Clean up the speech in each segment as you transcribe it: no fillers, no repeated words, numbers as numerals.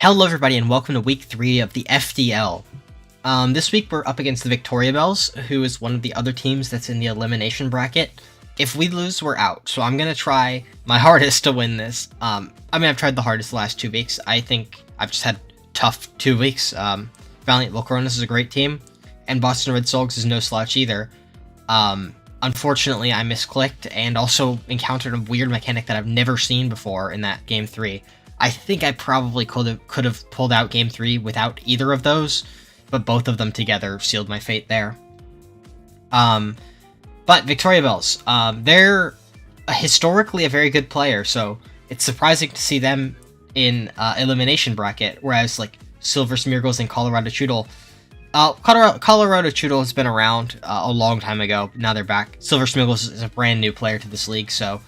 Hello everybody and welcome to week 3 of the FDL. This week we're up against the Victoria Bells, who is one of the other teams that's in the elimination bracket. If we lose, we're out, so I'm going to try my hardest to win this. I've tried the hardest the last 2 weeks. I think I've just had tough 2 weeks. Valiant Volcoronis is a great team, and Boston Red Sox is no slouch either. Unfortunately, I misclicked and also encountered a weird mechanic that I've never seen before in that Game 3. I think I probably could have pulled out Game 3 without either of those, but both of them together sealed my fate there. But Victoria Bells, they're historically a very good player, so it's surprising to see them in elimination bracket, whereas like Silver Smeargles and Colorado Choodle. Colorado Choodle has been around a long time ago. Now they're back. Silver Smeargles is a brand new player to this league, so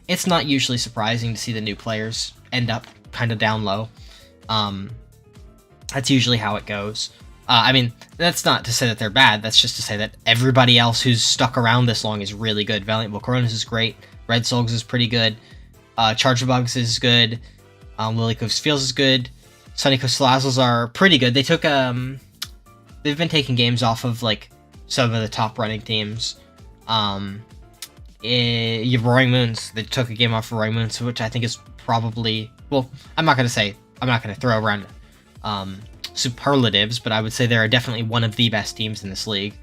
it's not usually surprising to see the new players end up kind of down low. That's usually how it goes. That's not to say that they're bad. That's just to say that everybody else who's stuck around this long is really good. Valiant Volcoronis is great. Red Sogs is pretty good. Chargebugs is good. Lilycove's Fields is good. Sunny Coast Slazzles are pretty good. They took they've been taking games off of like some of the top running teams. You have Roaring Moons. They took a game off of Roaring Moons, which I think is probably, well, I'm not going to throw around superlatives, but I would say they're definitely one of the best teams in this league.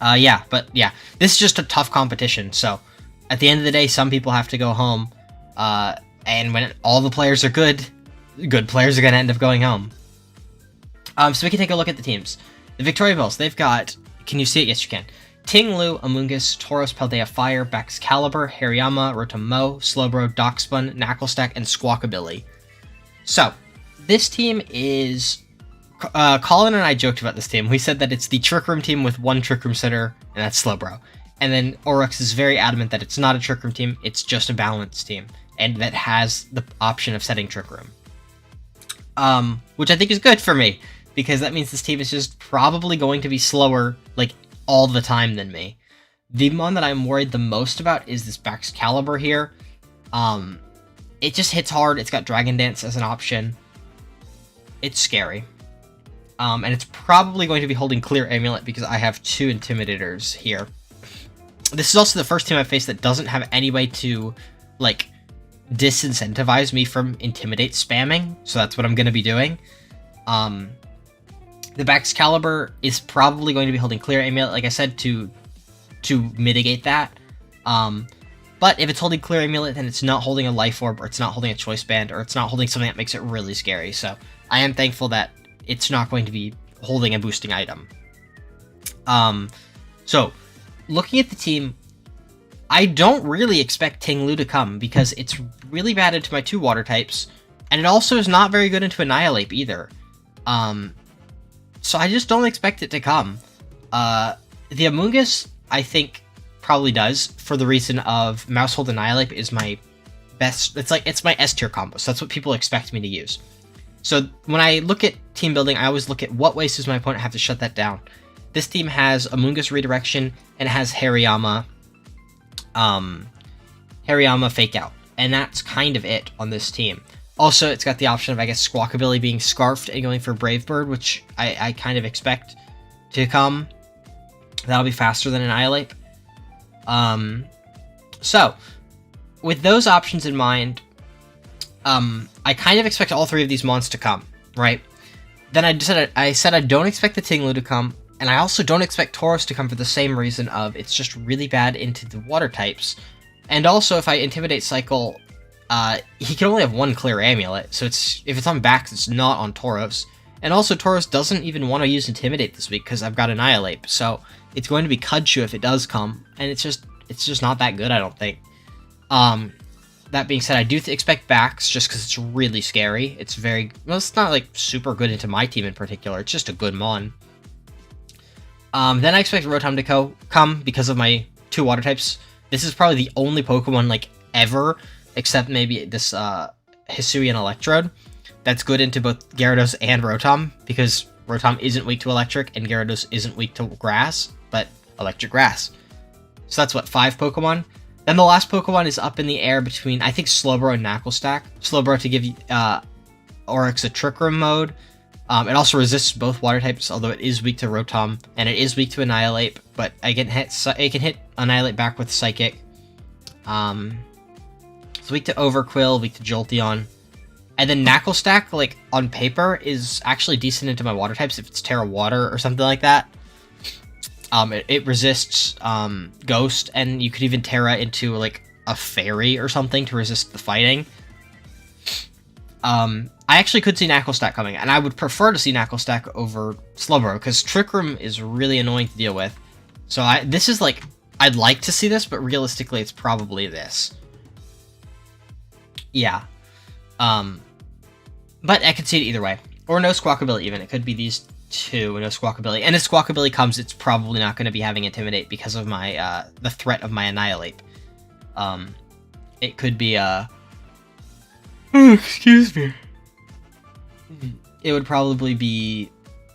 This is just a tough competition, so at the end of the day, some people have to go home, and when all the players are good players are going to end up going home. So we can take a look at the teams. The Victoria Bells, they've got, can you see it? Yes, you can. ting-lu, Amoonguss, Tauros, Paldea Fire, Baxcalibur, Hariyama, Rotom-mo, Slowbro, Dockspun, Knacklestack, and Squawkabilly. So, this team is... Colin and I joked about this team. We said that it's the Trick Room team with one Trick Room sitter, and that's Slowbro. And then Orucs is very adamant that it's not a Trick Room team, it's just a balanced team, and that has the option of setting Trick Room. Which I think is good for me, because that means this team is just probably going to be slower, like, all the time than me. The one that I'm worried the most about is this Baxcalibur here. It just hits hard. It's got Dragon Dance as an option. It's scary. And it's probably going to be holding Clear Amulet because I have 2 Intimidators here. This is also the first team I've faced that doesn't have any way to, like, disincentivize me from Intimidate spamming, so that's what I'm going to be doing. The Baxcalibur is probably going to be holding Clear Amulet, like I said, to mitigate that. But if it's holding Clear Amulet, then it's not holding a Life Orb, or it's not holding a Choice Band, or it's not holding something that makes it really scary. So I am thankful that it's not going to be holding a boosting item. So looking at the team, I don't really expect ting-lu to come, because it's really bad into my 2 water types, and it also is not very good into Annihilate either. So I just don't expect it to come. The Amoonguss, I think, probably does, for the reason of Mousehold Annihilate is my best, it's my S tier combo, so that's what people expect me to use. So when I look at team building, I always look at what ways does my opponent have to shut that down. This team has Amoonguss Redirection, and it has Hariyama Fake Out, and that's kind of it on this team. Also, it's got the option of, I guess, Squawkabilly being Scarfed and going for Brave Bird, which I kind of expect to come. That'll be faster than Annihilate. So, with those options in mind, I kind of expect all 3 of these mons to come, right? Then I said I don't expect the ting-lu to come, and I also don't expect Tauros to come for the same reason of it's just really bad into the water types. And also, if I Intimidate Cycle... he can only have 1 Clear Amulet, so if it's on Bax, it's not on Tauros. And also, Tauros doesn't even want to use Intimidate this week, because I've got Annihilate, so it's going to be Kudshu if it does come, and it's just not that good, I don't think. That being said, I do expect Bax, just because it's really scary. It's it's not, like, super good into my team in particular, it's just a good mon. Then I expect Rotom to come, because of my 2 water types. This is probably the only Pokemon, like, ever, except maybe this Hisuian Electrode, that's good into both Gyarados and Rotom, because Rotom isn't weak to Electric, and Gyarados isn't weak to Grass, but Electric Grass. So that's, what, 5 Pokemon? Then the last Pokemon is up in the air between, I think, Slowbro and Knacklestack. Slowbro to give Orucs a Trick Room mode. It also resists both water types, although it is weak to Rotom, and it is weak to Annihilate, but it can hit Annihilate back with Psychic. It's weak to Overquill, weak to Jolteon. And then Knuckle Stack, like, on paper, is actually decent into my water types if it's Terra Water or something like that. It resists Ghost, and you could even Terra into, like, a Fairy or something to resist the fighting. I actually could see Knuckle Stack coming, and I would prefer to see Knuckle Stack over Slowbro, because Trick Room is really annoying to deal with. So this is, like, I'd like to see this, but realistically, it's probably this. Yeah. But I could see it either way. Or no Squawkabilly even. It could be these two, no Squawkabilly. And if Squawkabilly comes, it's probably not going to be having Intimidate because of my, the threat of my Annihilate. It could be, excuse me. It would probably be...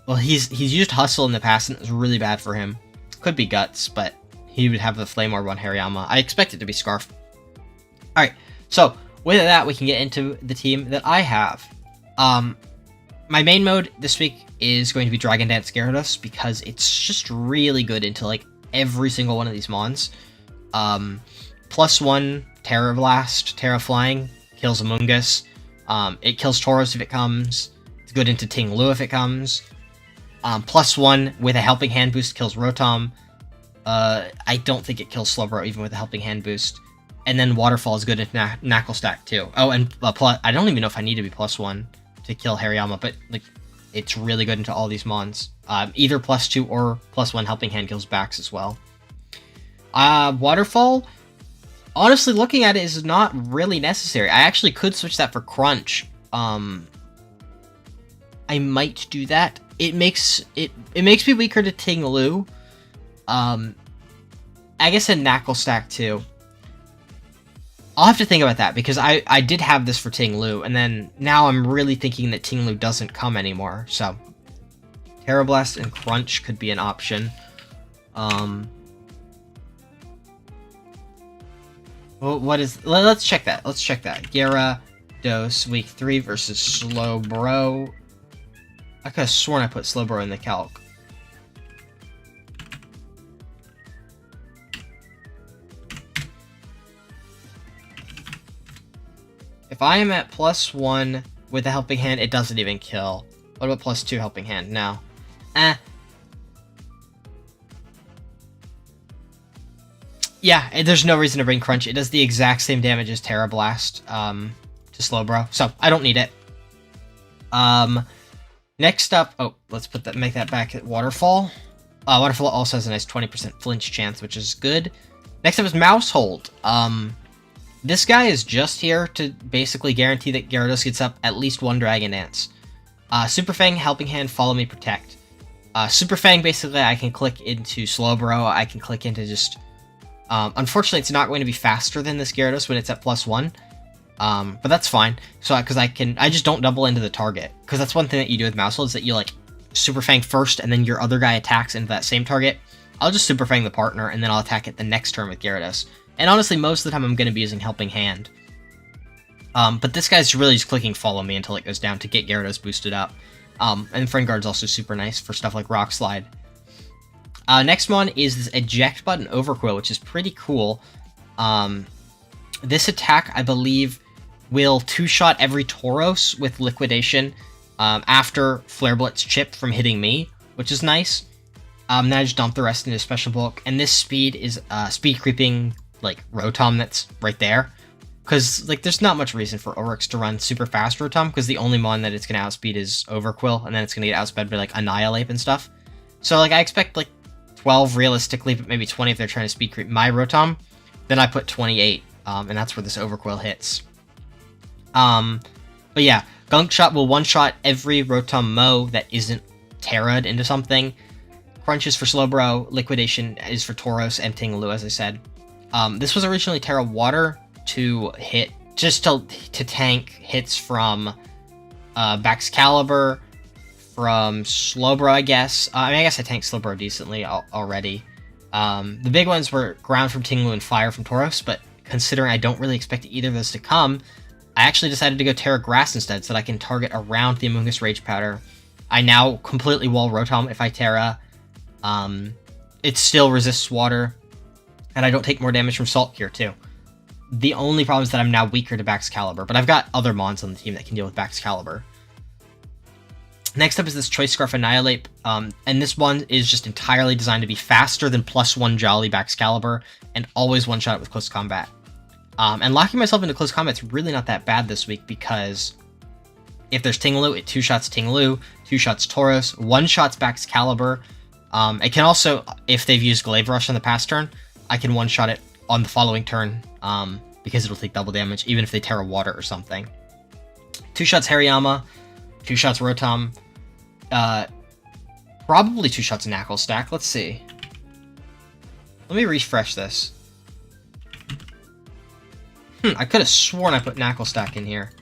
Well, he's used Hustle in the past, and it was really bad for him. Could be Guts, but he would have the Flame Orb on Hariyama. I expect it to be Scarf. Alright, so... With that, we can get into the team that I have. My main mode this week is going to be Dragon Dance Gyarados, because it's just really good into, like, every single one of these mons. +1 Terra Blast, Terra Flying, kills Amoonguss. It kills Tauros if it comes. It's good into Ting-Lu if it comes. +1 with a Helping Hand boost kills Rotom. I don't think it kills Slowbro even with a Helping Hand boost. And then Waterfall is good into Knuckle Stack too. Oh, and I don't even know if I need to be +1 to kill Hariyama, but like it's really good into all these mons. Either +2 or +1 Helping Hand kills Bax as well. Waterfall, honestly, looking at it, is not really necessary. I actually could switch that for Crunch. I might do that. It makes me weaker to Ting-Lu. I guess a Knuckle Stack too. I'll have to think about that, because I did have this for Ting-Lu, and then now I'm really thinking that Ting-Lu doesn't come anymore, so... Terra Blast and Crunch could be an option. Well, let's check that. Let's check that. Gyarados, Week 3 versus Slowbro. I could have sworn I put Slowbro in the calc. If I am at +1 with a Helping Hand, it doesn't even kill. What about +2 Helping Hand? No. Yeah, there's no reason to bring Crunch. It does the exact same damage as Terra Blast to Slowbro, so I don't need it. Next up, oh, let's make that back at Waterfall. Waterfall also has a nice 20% flinch chance, which is good. Next up is Mousehold. This guy is just here to basically guarantee that Gyarados gets up at least one Dragon Dance. Super Fang, Helping Hand, Follow Me, Protect. Super Fang, basically, I can click into Slowbro, I can click into just... unfortunately, it's not going to be faster than this Gyarados when it's at +1. But that's fine. So, because I just don't double into the target. Because that's one thing that you do with Mousehold, is that you, like, Super Fang first, and then your other guy attacks into that same target. I'll just Super Fang the partner, and then I'll attack it the next turn with Gyarados. And honestly, most of the time I'm going to be using Helping Hand. But this guy's really just clicking Follow Me until it goes down to get Gyarados boosted up. And Friend Guard's also super nice for stuff like Rock Slide. Next one is this Eject Button Overquill, which is pretty cool. This attack, I believe, will two-shot every Tauros with Liquidation after Flare Blitz chip from hitting me, which is nice. Then I just dump the rest into Special Bulk, and this speed is speed creeping, like, Rotom that's right there. Because, like, there's not much reason for Oryx to run super fast Rotom, because the only mon that it's going to outspeed is Overquill, and then it's going to get outsped by, like, Annihilate and stuff. So, like, I expect, like, 12 realistically, but maybe 20 if they're trying to speed creep my Rotom. Then I put 28, and that's where this Overquill hits. But yeah, Gunk Shot will one-shot every Rotom Mo that isn't Terra'd into something. Crunch is for Slowbro, Liquidation is for Tauros, and Ting-Lu, as I said. This was originally Terra Water to hit, just to tank hits from Baxcalibur, from Slowbro, I guess. I mean, I guess I tanked Slowbro decently already. The big ones were Ground from Ting-Lu and Fire from Tauros, but considering I don't really expect either of those to come, I actually decided to go Terra Grass instead so that I can target around the Amoonguss Rage Powder. I now completely wall Rotom if I Terra. It still resists water, and I don't take more damage from Salt Cure too. The only problem is that I'm now weaker to Baxcalibur, but I've got other Mons on the team that can deal with Baxcalibur. Next up is this Choice Scarf Annihilate, and this one is just entirely designed to be faster than +1 Jolly Baxcalibur, and always one-shot it with Close Combat. And locking myself into Close Combat is really not that bad this week, because if there's ting-lu, it 2-shots ting-lu, 2-shots Tauros, 1-shots Baxcalibur. It can also, if they've used Glaive Rush on the past turn, I can one-shot it on the following turn, because it'll take double damage, even if they Terra Water or something. 2-shots Hariyama, 2-shots Rotom, probably 2-shots Knuckle Stack. Let's see. Let me refresh this. I could have sworn I put Knuckle Stack in here.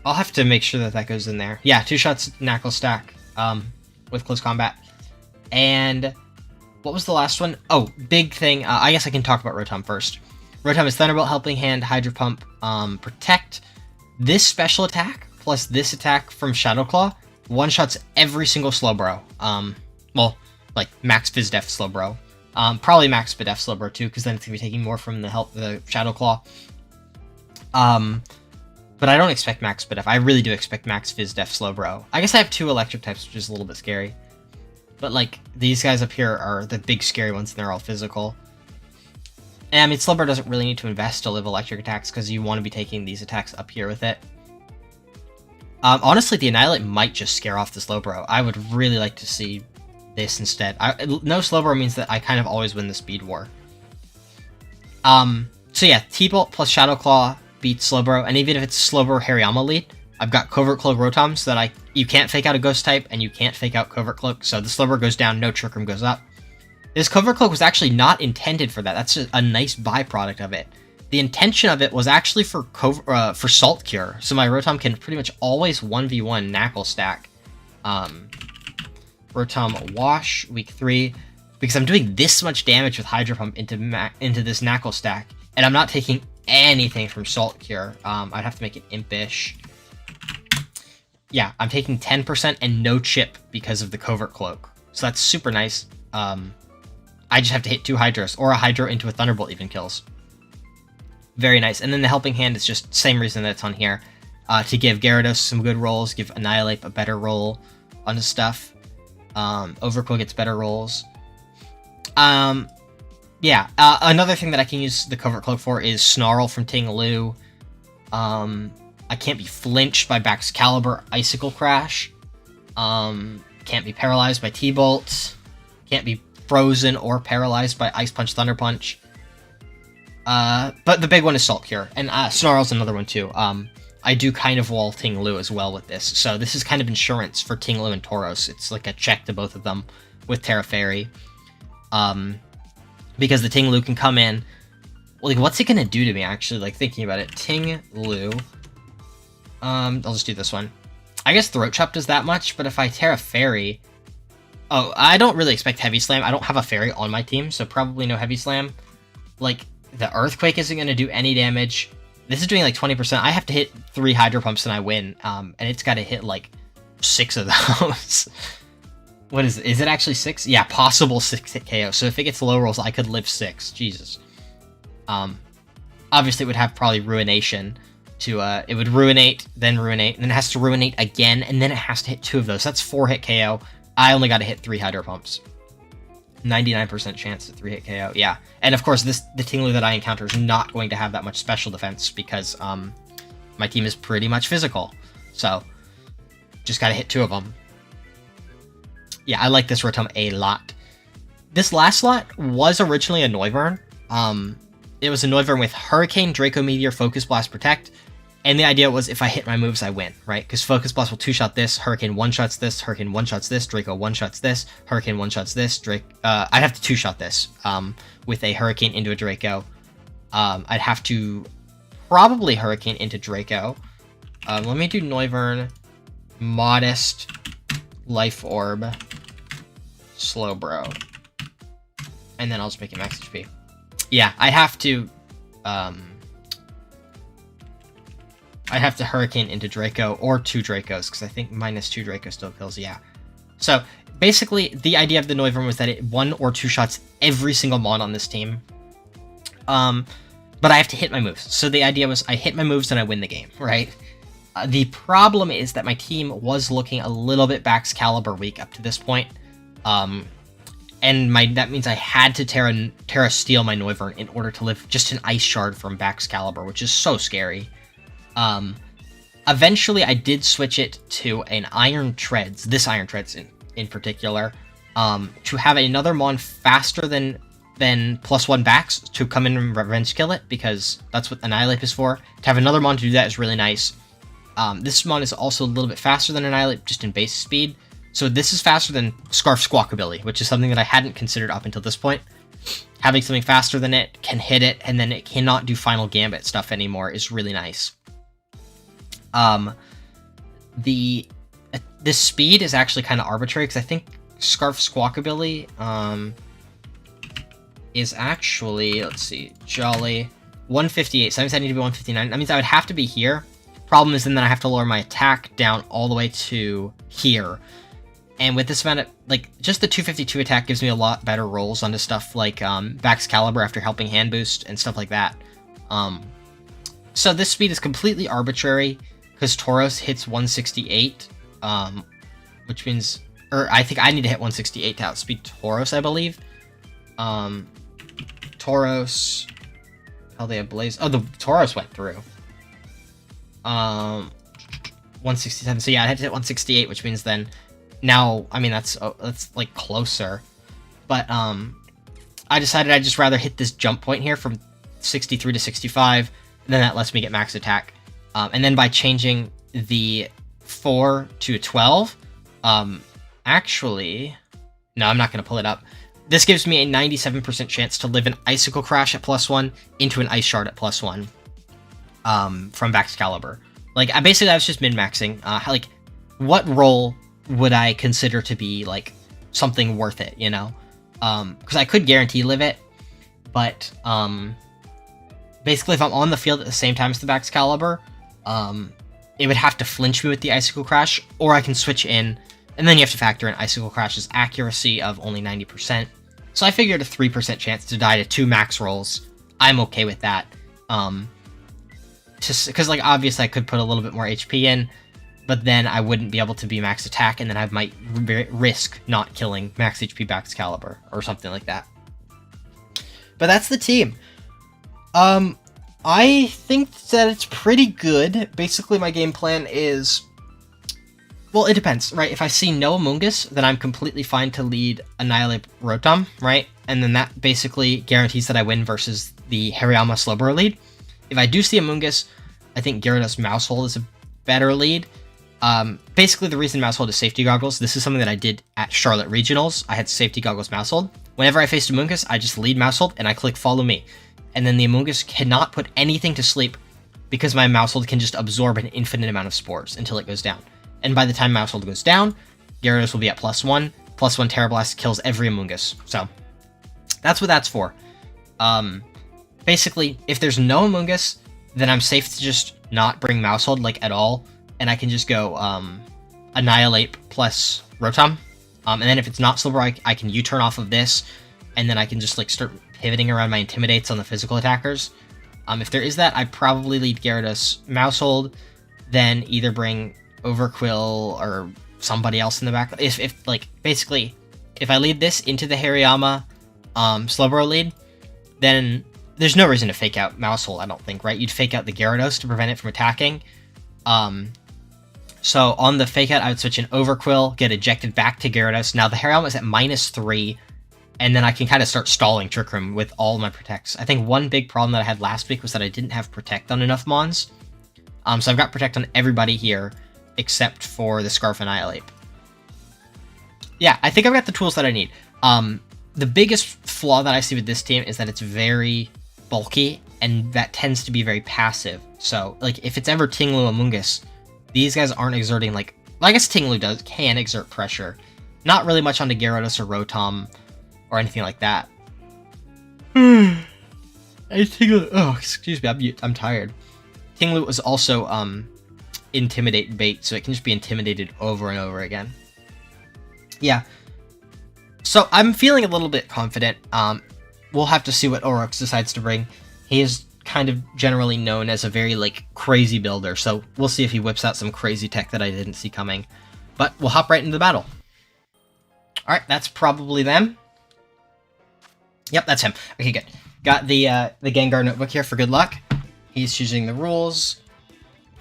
I'll have to make sure that that goes in there. Yeah, 2-shots Knuckle Stack with Close Combat. And what was the last one? Oh, big thing. I guess I can talk about Rotom first. Rotom is Thunderbolt, Helping Hand, Hydro Pump, Protect. This special attack plus this attack from Shadow Claw one-shots every single Slowbro. Well, like max Fizdef Slowbro. Probably max Bidef Slowbro too, because then it's gonna be taking more from the Shadow Claw. But I don't expect max Bidef. I really do expect max Fizdef Slowbro. I guess I have 2 electric types, which is a little bit scary. But like these guys up here are the big scary ones, and they're all physical. And I mean, Slowbro doesn't really need to invest to live electric attacks because you want to be taking these attacks up here with it. Honestly, the Annihilate might just scare off the Slowbro. I would really like to see this instead. No Slowbro means that I kind of always win the Speed War. So yeah, T-Bolt plus Shadow Claw beats Slowbro, and even if it's Slowbro Hariyama lead, I've got Covert Cloak Rotom so that you can't fake out a Ghost type, and you can't fake out Covert Cloak, so the Slowbro goes down, no Trick Room goes up. This Covert Cloak was actually not intended for that. That's a nice byproduct of it. The intention of it was actually for Salt Cure, so my Rotom can pretty much always 1v1 Knuckle Stack. Rotom-wash, week 3, because I'm doing this much damage with Hydro Pump into this Knuckle Stack, and I'm not taking anything from Salt Cure. I'd have to make it impish. Yeah, I'm taking 10% and no chip because of the Covert Cloak, so that's super nice. I just have to hit 2 Hydros, or a Hydro into a Thunderbolt even kills. Very nice. And then the Helping Hand is just same reason that it's on here. To give Gyarados some good rolls, give Annihilate a better roll on his stuff. Overqwil gets better rolls. Yeah, another thing that I can use the Covert Cloak for is Snarl from ting-lu. I can't be flinched by Baxcalibur Icicle Crash. Can't be paralyzed by T-Bolt. Can't be frozen or paralyzed by Ice Punch, Thunder Punch. But the big one is Salt Cure, and Snarl's another one too. I do kind of wall ting-lu as well with this, so this is kind of insurance for ting-lu and Tauros. It's like a check to both of them with Terra Fairy. Because the ting-lu can come in. Like, what's it gonna do to me, actually? Like, thinking about it. ting-lu. I'll just do this one. I guess Throat Chop does that much, but if I Terra Fairy... Oh, I don't really expect Heavy Slam. I don't have a Fairy on my team, so probably no Heavy Slam. Like, the Earthquake isn't gonna do any damage. This is doing like 20%. I have to hit 3 Hydro Pumps and I win. And it's gotta hit like 6 of those. What is it? Is it actually 6? Yeah, possible 6 hit KO. So if it gets low rolls, I could live 6. Jesus. Obviously it would have probably Ruination to, it would Ruinate, then Ruinate, and then it has to Ruinate again, and then it has to hit 2 of those. That's 4 hit KO. I only got to hit 3 Hydro Pumps. 99% chance at 3 hit KO, yeah. And of course, the ting-lu that I encounter is not going to have that much special defense because my team is pretty much physical. So, just gotta hit 2 of them. Yeah, I like this Rotom a lot. This last slot was originally a Noivern. It was a Noivern with Hurricane, Draco Meteor, Focus Blast, Protect. And the idea was if I hit my moves, I win, right? Because Focus Blast will 2-shot this, Hurricane 1-shots this, Hurricane 1-shots this, Draco 1-shots this, Hurricane 1-shots this, I'd have to 2-shot this with a Hurricane into a Draco. I'd have to probably Hurricane into Draco. Let me do Noivern, Modest, Life Orb, Slowbro. and then I'll just make it max HP. Yeah, I'd have to Hurricane into Draco, or 2 Dracos, because I think -2 Draco still kills, yeah. So, basically, the idea of the Noivern was that it 1 or 2 shots every single mon on this team. But I have to hit my moves. So the idea was I hit my moves and I win the game, right? The problem is that my team was looking a little bit Baxcalibur weak up to this point. And that means I had to Terra Steel my Noivern in order to live just an Ice Shard from Baxcalibur, which is so scary. Eventually, I did switch it to an Iron Treads, this Iron Treads in particular, to have another mon faster than +1 Bax to come in and revenge kill it, because that's what Annihilate is for. To have another mon to do that is really nice. This mon is also a little bit faster than Annihilate, just in base speed. So this is faster than Scarf Squawkabilly, which is something that I hadn't considered up until this point. Having something faster than it, can hit it, and then it cannot do Final Gambit stuff anymore is really nice. This speed is actually kind of arbitrary, because I think Scarf Squawkabilly is actually, let's see, Jolly, 158. So that means I need to be 159. That means I would have to be here. Problem is then I have to lower my attack down all the way to here. And with this amount of, like, just the 252 attack gives me a lot better rolls onto stuff like Baxcalibur after helping hand boost and stuff like that. So this speed is completely arbitrary, because Tauros hits 168, which means, or I think I need to hit 168 to outspeed Tauros, I believe. Tauros, how they have Blaze, oh, the Tauros went through. 167, so yeah, I had to hit 168, which means then, now, I mean, that's like closer, but I decided I'd just rather hit this jump point here from 63 to 65, and then that lets me get max attack. And then by changing the 4 to 12, actually, no, I'm not going to pull it up. This gives me a 97% chance to live an Icicle Crash at +1 into an Ice Shard at +1 from Baxcalibur. Like, basically, I was just min-maxing. Like, what role would I consider to be, like, something worth it, you know? Because I could guarantee live it, but basically, if I'm on the field at the same time as the Baxcalibur, it would have to flinch me with the Icicle Crash, or I can switch in, and then you have to factor in Icicle Crash's accuracy of only 90%. So I figured a 3% chance to die to 2 max rolls. I'm okay with that. Because, like, obviously I could put a little bit more HP in, but then I wouldn't be able to be max attack, and then I might risk not killing max HP Baxcalibur, or something like that. But that's the team. I think that it's pretty good. Basically, my game plan is, well, it depends, right? If I see no Amoonguss, then I'm completely fine to lead Annihilate Rotom, right? And then that basically guarantees that I win versus the Hariyama Slowbro lead. If I do see Amoonguss, I think Gyarados Mousehold is a better lead. Basically, the reason Mousehold is safety goggles, this is something that I did at Charlotte Regionals. I had safety goggles Mousehold. Whenever I faced Amoonguss, I just lead Mousehold and I click follow me. And then the Amoonguss cannot put anything to sleep because my Mousehold can just absorb an infinite amount of spores until it goes down. And by the time Mousehold goes down, Gyarados will be at +1. +1 Terra Blast kills every Amoonguss. So, that's what that's for. Basically, if there's no Amoonguss, then I'm safe to just not bring Mousehold, like, at all. And I can just go, Annihilate plus Rotom. And then if it's not Slowbro, I can U-turn off of this, and then I can just, like, start pivoting around my Intimidates on the physical attackers. If there is that, I'd probably lead Gyarados Mousehold, then either bring Overquill or somebody else in the back. If like, basically, if I lead this into the Hariyama Slowbro lead, then there's no reason to fake out Mousehold, I don't think, right? You'd fake out the Gyarados to prevent it from attacking. So on the fake out, I would switch in Overquill, get ejected back to Gyarados. Now the Hariyama is at -3, and then I can kind of start stalling Trick Room with all my Protects. I think one big problem that I had last week was that I didn't have Protect on enough Mons. So I've got Protect on everybody here, except for the Scarf Annihilate. Yeah, I think I've got the tools that I need. The biggest flaw that I see with this team is that it's very bulky, and that tends to be very passive. So, like, if it's ever ting-lu Amoonguss, these guys aren't exerting, like, well, I guess ting-lu can exert pressure. Not really much onto Gyarados or Rotom or anything like that. Oh, excuse me, I'm tired. Ting-lu was also intimidate bait, so it can just be intimidated over and over again. Yeah. So I'm feeling a little bit confident. We'll have to see what Orucs decides to bring. He is kind of generally known as a very, like, crazy builder, so we'll see if he whips out some crazy tech that I didn't see coming. But we'll hop right into the battle. Alright, that's probably them. Yep, that's him. Okay, good. Got the Gengar notebook here for good luck. He's choosing the rules.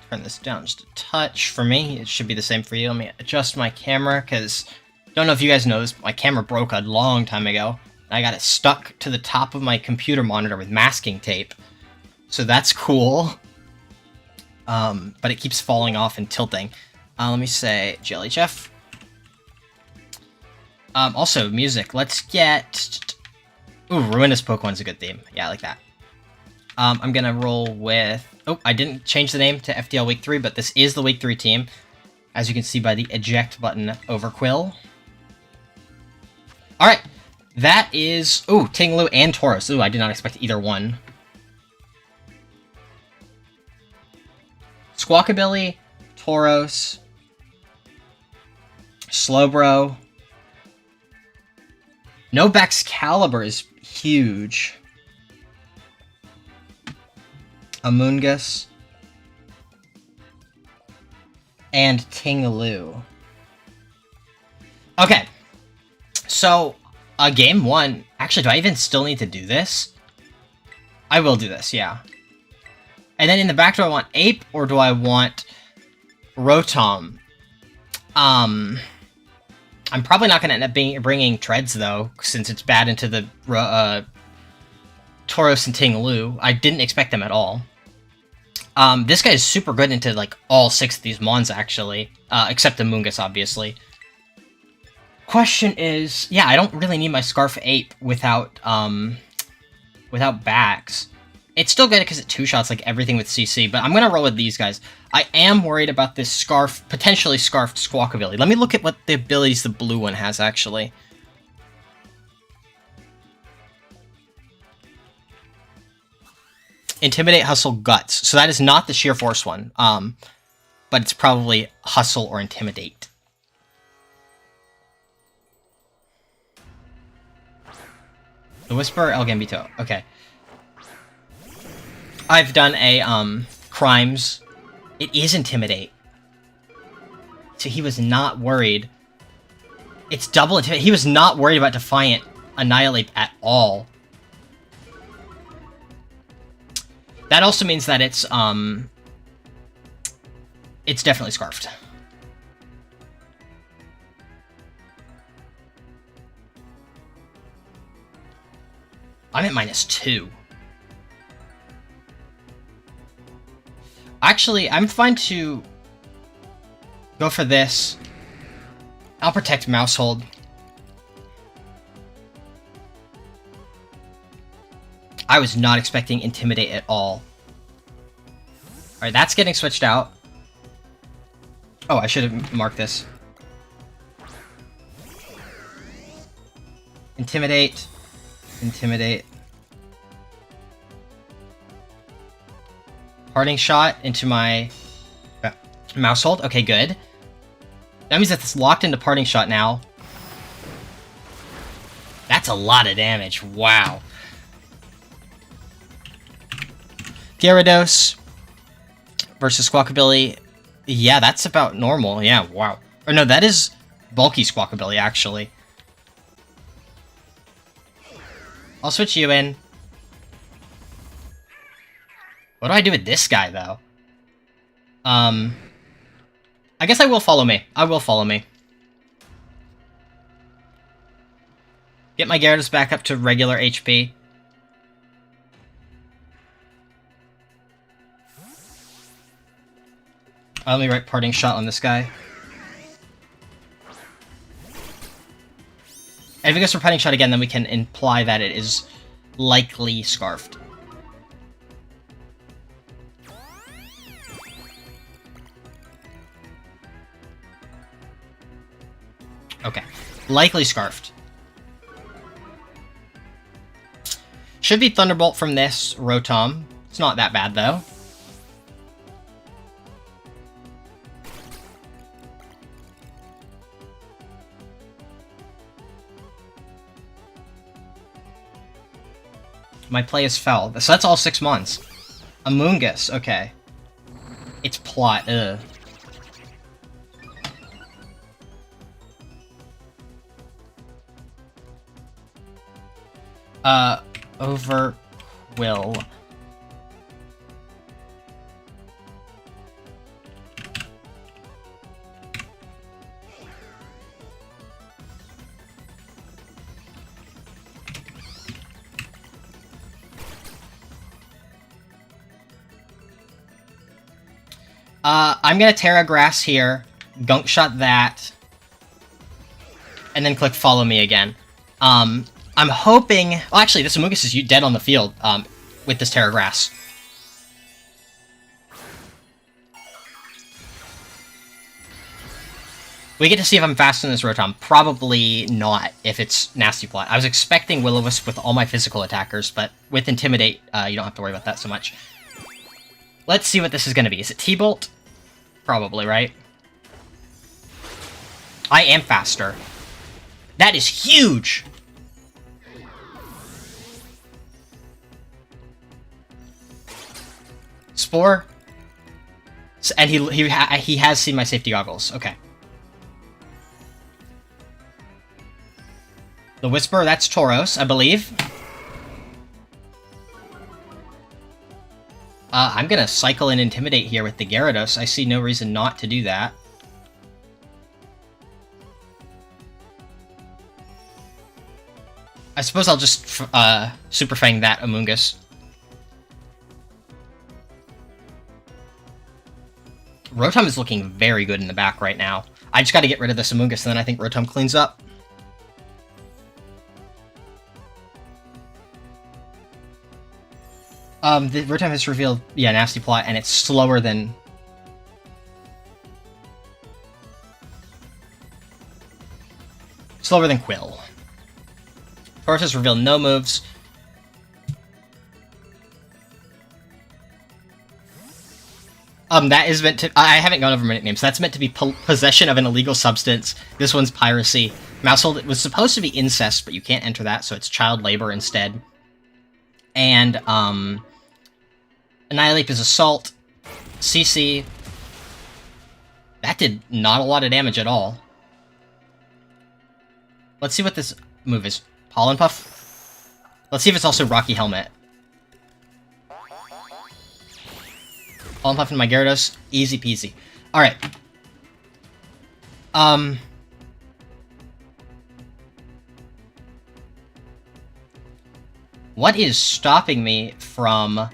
Turn this down just a touch for me. It should be the same for you. Let me adjust my camera, because don't know if you guys know this, but my camera broke a long time ago. I got it stuck to the top of my computer monitor with masking tape. So that's cool. But it keeps falling off and tilting. Let me say Jelly Jeff. Also, music. Let's get... Ooh, Ruinous Pokemon's a good theme. Yeah, I like that. I'm gonna roll with... Oh, I didn't change the name to FDL Week 3, but this is the Week 3 team. As you can see by the eject button over Quill. Alright. That is... Ooh, ting-lu and Tauros. Ooh, I did not expect either one. Squawkabilly, Tauros, Slowbro. No Baxcalibur is huge. Amoonguss. And ting-lu. Okay. So, game 1... Actually, do I even still need to do this? I will do this, yeah. And then in the back, do I want Ape, or do I want Rotom? I'm probably not going to end up bringing Treads, though, since it's bad into the Tauros and ting-lu. I didn't expect them at all. This guy is super good into, like, all 6 of these Mons, actually. Except the Amoonguss, obviously. Question is... Yeah, I don't really need my Scarf Ape without Bax. It's still good because it 2-shots like everything with CC, but I'm going to roll with these guys. I am worried about this potentially scarfed Squawkabilly. Let me look at what the abilities the blue one has, actually. Intimidate, Hustle, Guts. So that is not the Sheer Force one, but it's probably Hustle or Intimidate. The Whisperer, El Gambito. Okay. I've done a, Crimes. It is Intimidate. So he was not worried. It's double Intimidate. He was not worried about Defiant Annihilate at all. That also means that it's definitely Scarfed. I'm at -2. Actually, I'm fine to go for this. I'll protect Mousehold. I was not expecting Intimidate at all. Alright, that's getting switched out. Oh, I should have marked this. Intimidate. Intimidate. Parting Shot into my Mousehold. Okay, good. That means that it's locked into Parting Shot now. That's a lot of damage. Wow. Gyarados versus Squawkabilly. Yeah, that's about normal. Yeah, wow. Or no, that is bulky Squawkabilly, actually. I'll switch you in. What do I do with this guy, though? I guess I will follow me. I will follow me. Get my Gyarados back up to regular HP. Let me write Parting Shot on this guy. And if it goes for Parting Shot again, then we can imply that it is likely Scarfed. Okay. Likely Scarfed. Should be Thunderbolt from this Rotom. It's not that bad, though. My play is fell. So that's all 6 months. Amoonguss, okay. It's plot, ugh. Over Quill. I'm gonna Terra Grass here, Gunk Shot that, and then click Follow Me again. I'm hoping... Well, actually, this Amoonguss is dead on the field with this Terra Grass. We get to see if I'm faster than this Rotom. Probably not, if it's Nasty Plot. I was expecting Will-O-Wisp with all my physical attackers, but with Intimidate, you don't have to worry about that so much. Let's see what this is going to be. Is it T-Bolt? Probably, right? I am faster. That is huge! Spore? And he has seen my safety goggles. Okay. The Whisper, that's Tauros, I believe. I'm gonna cycle and Intimidate here with the Gyarados. I see no reason not to do that. I suppose I'll just Super Fang that Amoonguss. Rotom is looking very good in the back right now. I just gotta get rid of this Amoonguss, and then I think Rotom cleans up. The Rotom has revealed, yeah, Nasty Plot, and it's slower than... Slower than Quill. Tauros has revealed no moves. That is meant to... I haven't gone over my nicknames. That's meant to be possession of an illegal substance. This one's piracy. Mousehold, it was supposed to be incest, but you can't enter that, so it's child labor instead. And, Annihilate is Assault. CC. That did not a lot of damage at all. Let's see what this move is. Pollen Puff? Let's see if it's also Rocky Helmet. Pollen Puff into my Gyarados. Easy peasy. Alright. What is stopping me from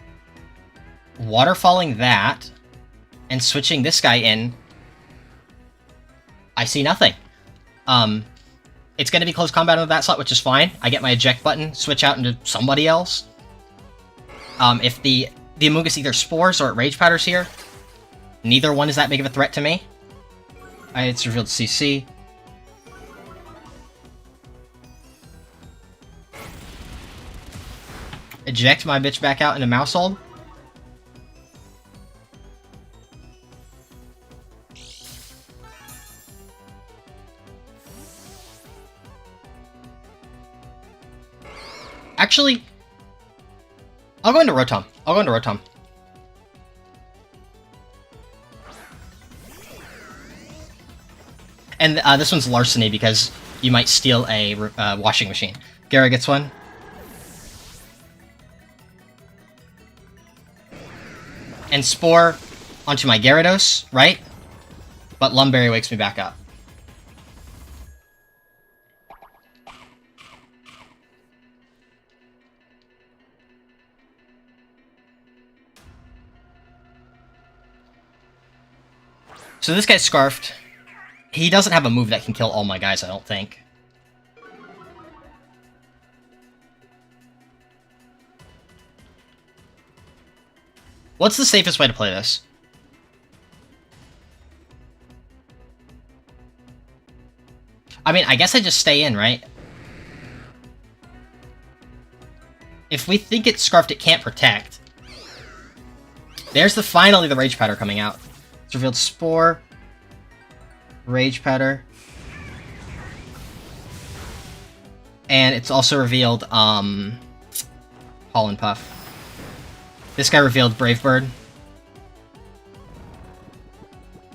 waterfalling that and switching this guy in? I see nothing. It's going to be close combat on that slot, which is fine. I get my eject button, switch out into somebody else. If the Amoonguss either spores or it rage powders here, neither one is that big of a threat to me. It's revealed CC. Eject my bitch back out into Mousehold. Actually, I'll go into Rotom. I'll go into Rotom. And this one's Larceny because you might steal a washing machine. Gara gets one. And Spore onto my Gyarados, right? But Lumberry wakes me back up. So this guy's Scarfed. He doesn't have a move that can kill all my guys, I don't think. What's the safest way to play this? I mean, I guess I just stay in, right? If we think it's Scarfed, it can't protect. There's finally the Rage Powder coming out. It's revealed Spore, Rage Powder, and it's also revealed Pollen Puff. This guy revealed Brave Bird.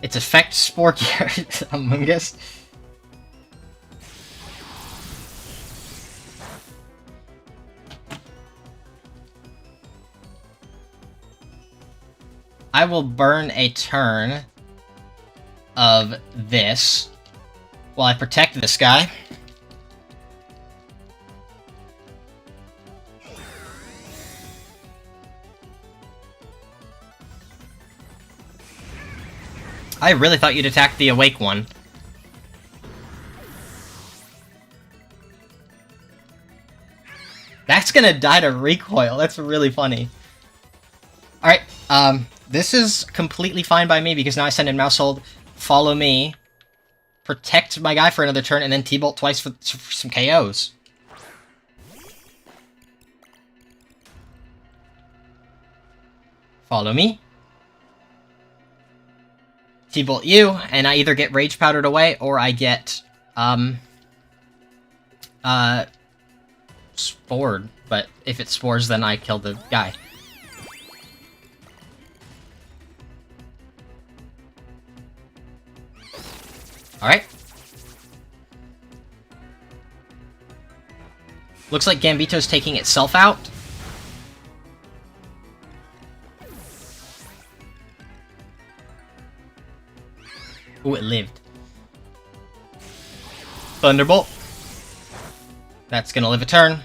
Its effect Spore Gear Among Us. I will burn a turn of this while I protect this guy. I really thought you'd attack the awake one. That's gonna die to recoil. That's really funny. Alright, this is completely fine by me because now I send in Mousehold, follow me, protect my guy for another turn, and then T-Bolt twice for some KOs. Follow me. T-Bolt you, and I either get Rage Powdered away, or I get, Spored. But if it Spores, then I kill the guy. Alright. Looks like Gambito's taking itself out. Ooh, it lived. Thunderbolt. That's gonna live a turn.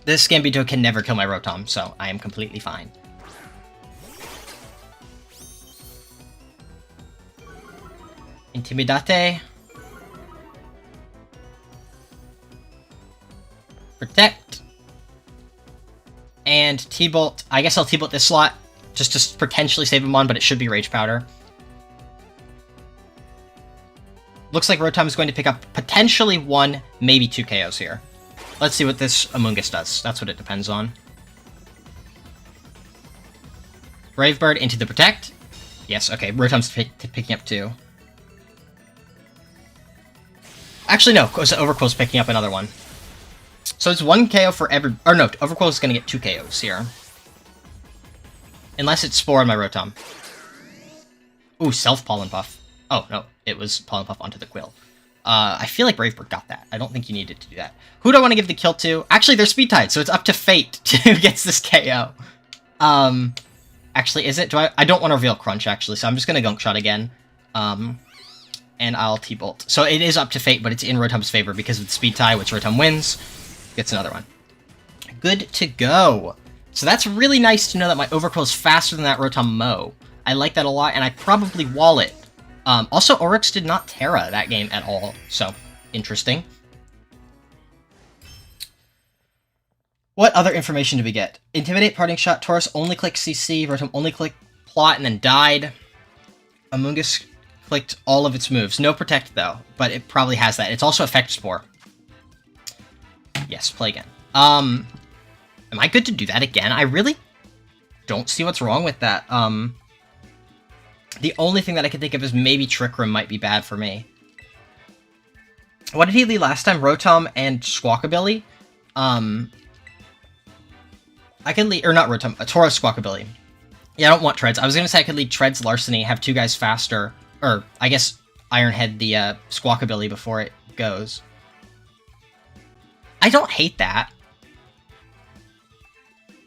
This Gambito can never kill my Rotom, so I am completely fine. Intimidate. Protect. And T-Bolt. I guess I'll T-Bolt this slot just to potentially save him on, but it should be Rage Powder. Looks like Rotom is going to pick up potentially 1, maybe 2 KOs here. Let's see what this Among Us does. That's what it depends on. Brave Bird into the Protect. Yes, okay, Rotom's picking up 2. Actually, no, Overquill's picking up another one. So it's 1 KO for every... Or no, Overquill is going to get 2 KOs here. Unless it's Spore on my Rotom. Ooh, Self-Pollen Puff. Oh, no, it was Pollen Puff onto the Quill. I feel like Brave Bird got that. I don't think you needed to do that. Who do I want to give the kill to? Actually, they're Speed Tied, so it's up to Fate who gets this KO. Actually, is it? I don't want to reveal Crunch, actually, so I'm just going to Gunk Shot again. And I'll T-Bolt. So it is up to Fate, but it's in Rotom's favor because of the Speed Tie, which Rotom wins. Gets another one. Good to go. So that's really nice to know that my Overquill is faster than that Rotom Mo. I like that a lot, and I probably wall it. Also, Oryx did not Terra that game at all, so interesting. What other information do we get? Intimidate, Parting Shot, Taurus only clicked CC, Rotom only clicked Plot and then died. Among Us clicked all of its moves. No Protect, though, but it probably has that. It's also Effect Spore. Yes, play again. Am I good to do that again? I really don't see what's wrong with that. The only thing that I can think of is maybe Trick Room might be bad for me. What did he lead last time? Rotom and Squawkabilly? I could lead... Or not Rotom, Tauros Squawkabilly. Yeah, I don't want Treads. I was gonna say I could lead Treads Larceny, have 2 guys faster. Or, I guess, Ironhead the Squawkabilly before it goes. I don't hate that.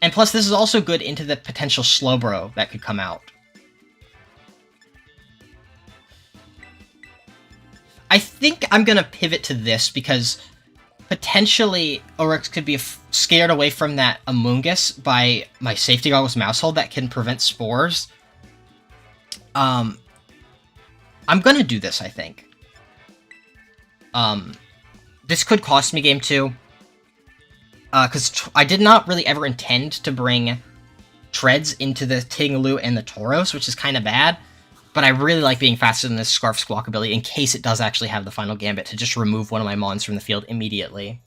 And plus, this is also good into the potential Slowbro that could come out. I think I'm going to pivot to this because potentially Oryx could be scared away from that Among Us by my Safety Goggles Mousehold that can prevent spores. I'm going to do this, I think. This could cost me game 2. Because I did not really ever intend to bring Treads into the Ting-lu and the Tauros, which is kind of bad. But I really like being faster than this Scarf Squawkabilly in case it does actually have the final Gambit to just remove one of my mons from the field immediately.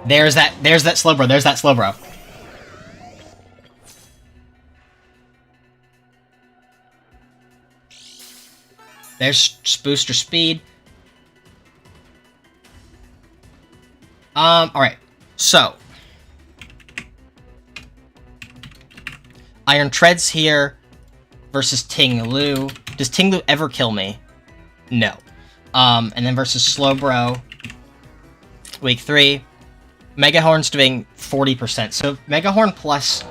There's that slow bro. There's that slow bro. There's booster speed. Alright. So. Iron Treads here versus Ting-lu. Does Ting-lu ever kill me? No. And then versus Slowbro. Week 3. Mega Horn's doing 40%. So Mega Horn plus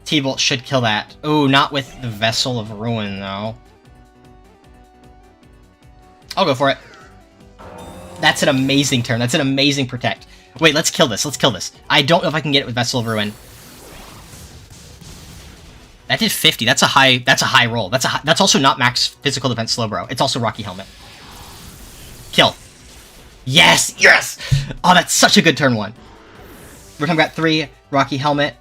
T-Bolt should kill that. Ooh, not with the Vessel of Ruin, though. I'll go for it. That's an amazing turn. That's an amazing protect. Wait, let's kill this. Let's kill this. I don't know if I can get it with Vessel of Ruin. That did 50. That's a high roll. That's also not max physical defense Slowbro. It's also Rocky Helmet. Kill. Yes! Yes! Oh, that's such a good turn 1. Rotom got 3, Rocky Helmet.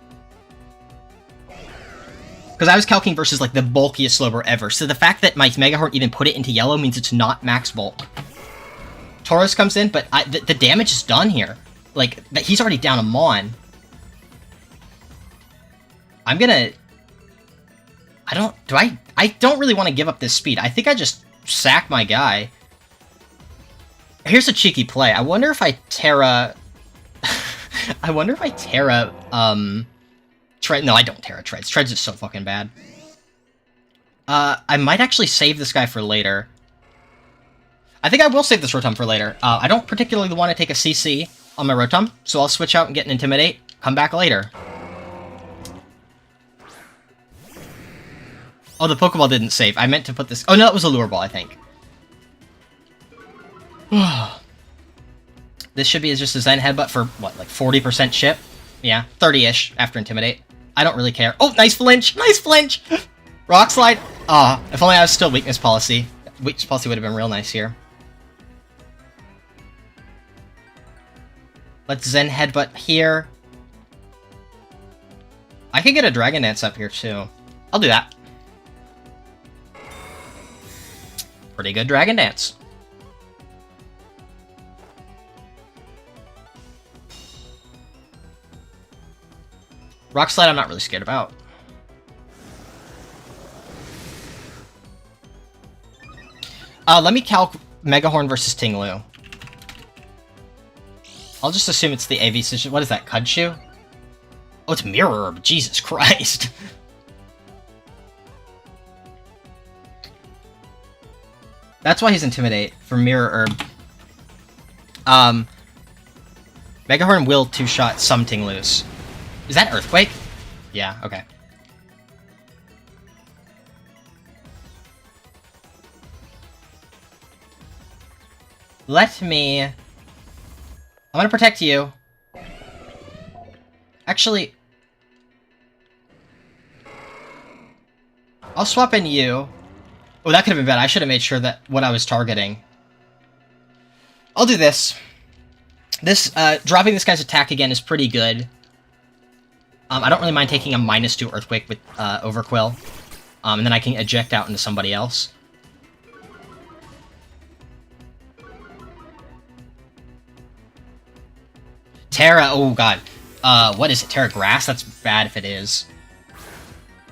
Because I was calculating versus, like, the bulkiest Slowbro ever. So the fact that my Mega Horn even put it into yellow means it's not max bulk. Tauros comes in, but the damage is done here. Like, he's already down a Mon. I'm gonna... I don't really want to give up this speed. I think I just sack my guy. Here's a cheeky play. I wonder if I Terra... I wonder if I Terra, No, I don't Terra Treads. Treads is so fucking bad. I might actually save this guy for later. I think I will save this Rotom for later. I don't particularly want to take a CC on my Rotom, so I'll switch out and get an Intimidate. Come back later. Oh, the Pokeball didn't save. I meant to put this... Oh, no, that was a Lure Ball, I think. This should be just a Zen Headbutt for, what, like 40% chip? Yeah, 30-ish after Intimidate. I don't really care. Oh, nice flinch! Nice flinch! Rock Slide! Ah, if only I was still Weakness Policy. Weakness Policy would have been real nice here. Let's Zen Headbutt here. I could get a Dragon Dance up here, too. I'll do that. Pretty good Dragon Dance. Rock Slide I'm not really scared about. Let me calc Mega Horn versus Ting-lu. I'll just assume it's the AV Decision. What is that, Kudshu? Oh, it's Mirror Herb. Jesus Christ. That's why he's Intimidate, for Mirror Herb. Mega Horn will two-shot some Ting-lus. Is that Earthquake? Yeah, okay. Let me... I'm gonna protect you. Actually... I'll swap in you. Oh, that could have been bad. I should have made sure that what I was targeting. I'll do this. This, dropping this guy's attack again is pretty good. I don't really mind taking a -2 Earthquake with, Overquill. And then I can eject out into somebody else. Terra, oh god. What is it? Terra Grass? That's bad if it is.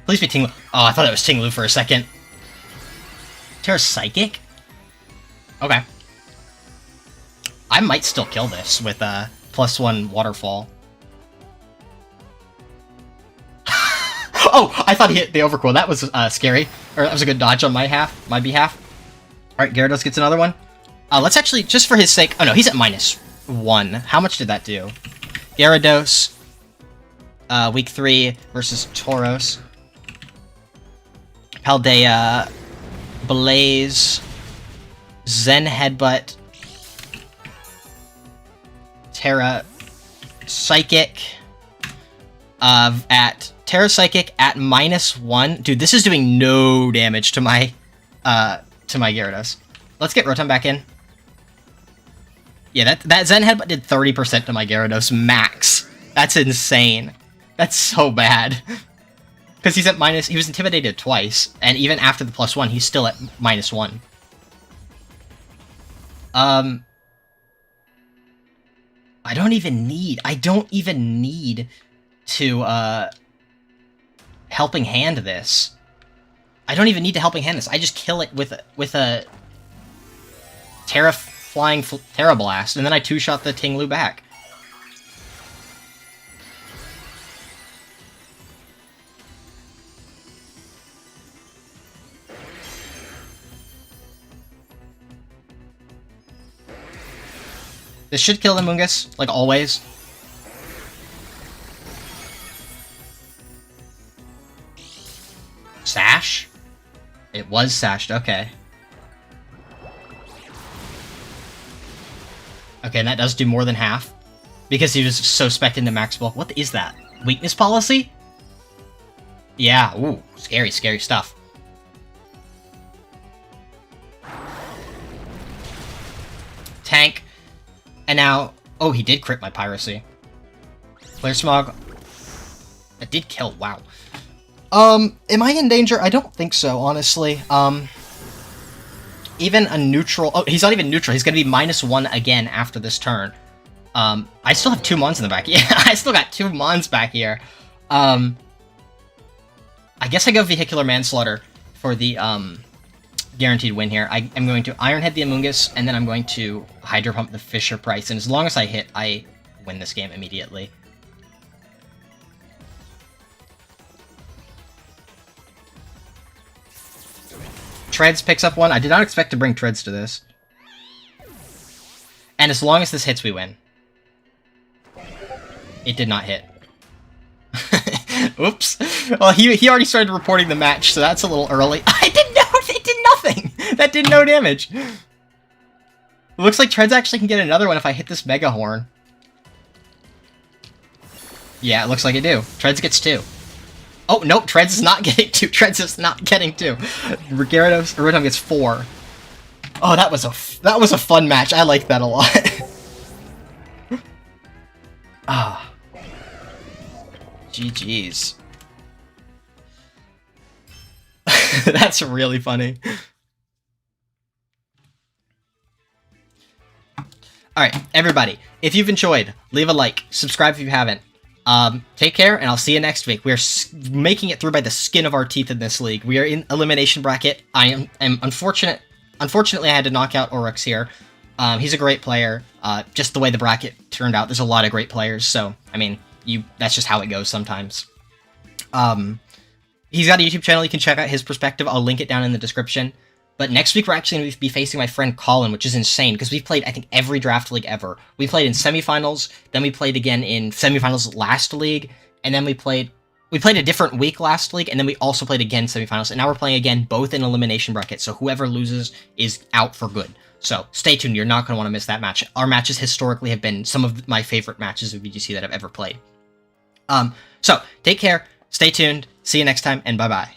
Please be Ting-lu. Oh, I thought it was Ting-lu for a second. Terra Psychic? Okay. I might still kill this with a +1 Waterfall. Oh, I thought he hit the Overquill. That was scary. Or that was a good dodge on my behalf. Alright, Gyarados gets another one. Let's actually, just for his sake... Oh no, he's at -1. How much did that do? Gyarados. Week 3 versus Tauros. Paldea. Blaze. Zen Headbutt. Terra Psychic. At Terra Psychic at -1. Dude, this is doing no damage to my Gyarados. Let's get Rotom back in. Yeah, that Zen Headbutt did 30% to my Gyarados max. That's insane. That's so bad. Because he's at he was intimidated twice, and even after the +1, he's still at -1. I don't even need to, helping hand this. I don't even need to helping hand this. I just kill it with a flying Terra Blast, and then I two-shot the ting-lu back. This should kill the Mungus, like always. Sash? It was sashed, okay. Okay, and that does do more than half. Because he was so spec'd into max bulk. What is that? Weakness policy? Yeah, ooh, scary, scary stuff. Tank. And now... Oh, he did crit my Piracy. Flare Smog. That did kill, wow. Am I in danger? I don't think so, honestly. Even a neutral... Oh, he's not even neutral. He's gonna be -1 again after this turn. I still have 2 Mons in the back. Yeah, I still got 2 Mons back here. I guess I go Vehicular Manslaughter for the, guaranteed win here. I'm going to Ironhead the Amoonguss, and then I'm going to Hydro Pump the Fisher-Price, and as long as I hit, I win this game immediately. Treads picks up 1. I did not expect to bring Treads to this. And as long as this hits, we win. It did not hit. Oops. Well, he already started reporting the match, so that's a little early. I didn't know! It did nothing! That did no damage. It looks like Treads actually can get another one if I hit this Mega Horn. Yeah, it looks like I do. Treads gets 2. Oh, nope, Treads is not getting 2. Treads is not getting 2. Rotom gets 4. Oh, that was a fun match. I like that a lot. Ah. GG's. That's really funny. Alright, everybody, if you've enjoyed, leave a like, subscribe if you haven't. Take care, and I'll see you next week. We are making it through by the skin of our teeth in this league. We are in elimination bracket. I am unfortunately, I had to knock out Orucs here. He's a great player. Just the way the bracket turned out, there's a lot of great players, so, I mean, that's just how it goes sometimes. He's got a YouTube channel, you can check out his perspective. I'll link it down in the description. But next week, we're actually going to be facing my friend Colin, which is insane, because we've played, I think, every draft league ever. We played in semifinals, then we played again in semifinals last league, and then we played a different week last league, and then we also played again semifinals, and now we're playing again both in elimination bracket, so whoever loses is out for good. So stay tuned, you're not going to want to miss that match. Our matches historically have been some of my favorite matches of VGC that I've ever played. So take care, stay tuned, see you next time, and bye-bye.